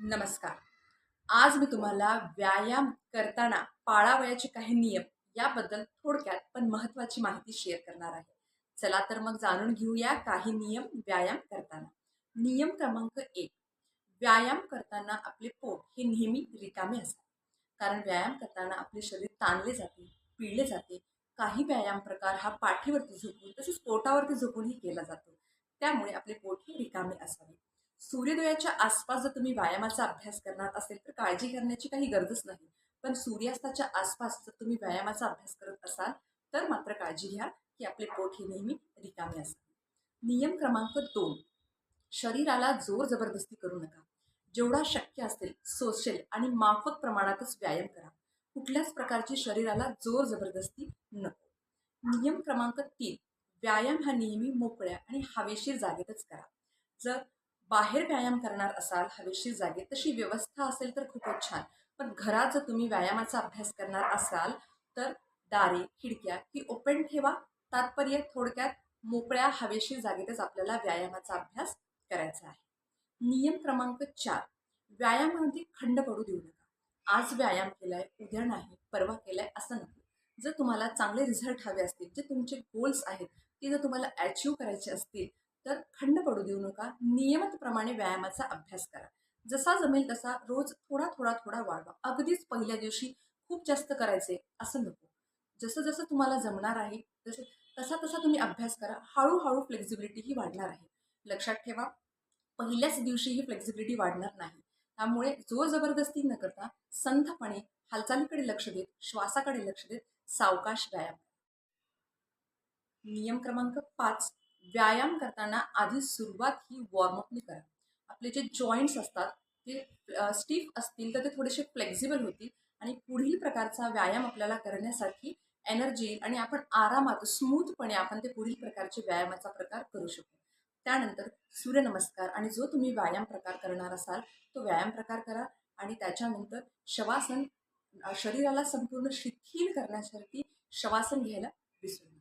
नमस्कार. आज मी तुम्हाला व्यायाम करताना पाळावयाचे काही नियम याबद्दल थोडक्यात पण महत्त्वाची माहिती शेअर करणार आहे. चला तर मग जाणून घेऊया काही नियम व्यायाम करताना. नियम क्रमांक 1. व्यायाम करताना आपले पोट हे नेहमी रिकामे असावे. कारण व्यायाम करताना आपले शरीर ताणले जाते, पिळले जाते. काही व्यायाम प्रकार हा पाठीवरती झोपून तसेच पोटावरती झोपूनही केला जातो. त्यामुळे आपले पोट हे रिकामे असावे. सूर्योदयाच्या आसपास जर तुम्ही व्यायामाचा अभ्यास करणार असेल तर काळजी करण्याची काही गरजच नाही. पण सूर्यास्ताच्या आसपास जर तुम्ही व्यायामाचा अभ्यास करत असाल तर मात्र काळजी घ्या की आपले पोट हे नेहमी रिकामे असावे. नियम क्रमांक 2. शरीराला जोर जबरदस्ती करू नका. जेवढा शक्य असेल सोशल आणि माफक प्रमाणातच व्यायाम करा. कुठल्याच प्रकारची शरीराला जोर जबरदस्ती नको. नियम क्रमांक 3. व्यायाम हा नेहमी मोकळ्या आणि हवेशीर जागेतच करा. जर बाहेर व्यायाम करणार असाल हवेशीर जागेत तशी व्यवस्था असेल तर खूपच छान. पण घरात जर तुम्ही व्यायामाचा अभ्यास करणार असाल तर दारे, खिडक्या ही ओपन ठेवा. तात्पर्य थोडक्यात मोकळ्या हवेशीर जागेतच आपल्याला व्यायामाचा अभ्यास करायचा आहे. नियम क्रमांक 4. व्यायामामध्ये खंड पडू देऊ नका. आज व्यायाम केलाय, उद्या नाही, परवा केलाय असं नको. जर तुम्हाला चांगले रिझल्ट हवे असतील, जे तुमचे गोल्स आहेत, ते जर तुम्हाला अचीव्ह करायचे असतील, तर खंड पडू देऊ नका. नियमितप्रमाणे व्यायामाचा अभ्यास करा. जसा जमेल तसा रोज थोडा थोडा थोडा वाढवा. अगदीच पहिल्या दिवशी खूप जास्त करायचे असं नको. जसं जसं तुम्हाला जमणार आहे तसा तसा तुम्ही अभ्यास करा. हळूहळू फ्लेक्झिबिलिटी ही वाढणार आहे. लक्षात ठेवा, पहिल्याच दिवशी ही फ्लेक्झिबिलिटी वाढणार नाही. त्यामुळे जोर जबरदस्ती न करता संथपणे हालचालीकडे लक्ष देत, श्वासाकडे लक्ष देत सावकाश व्यायाम. नियम क्रमांक 5. व्यायाम करताना आधी सुरुवात ही वॉर्मअपने करा. आपले जे जॉईंट्स असतात ते स्टिफ असतील तर ते थोडेसे फ्लेक्झिबल होतील आणि पुढील प्रकारचा व्यायाम आपल्याला करण्यासाठी एनर्जी आणि आपण आरामात स्मूथपणे आपण ते पुढील प्रकारचे व्यायामाचा प्रकार करू शकतो. त्यानंतर सूर्यनमस्कार आणि जो तुम्ही व्यायाम प्रकार करणार असाल तो व्यायाम प्रकार करा आणि त्याच्यानंतर शवासन शरीराला संपूर्ण शिथिल करण्यासाठी शवासन घ्यायला विसरू नका.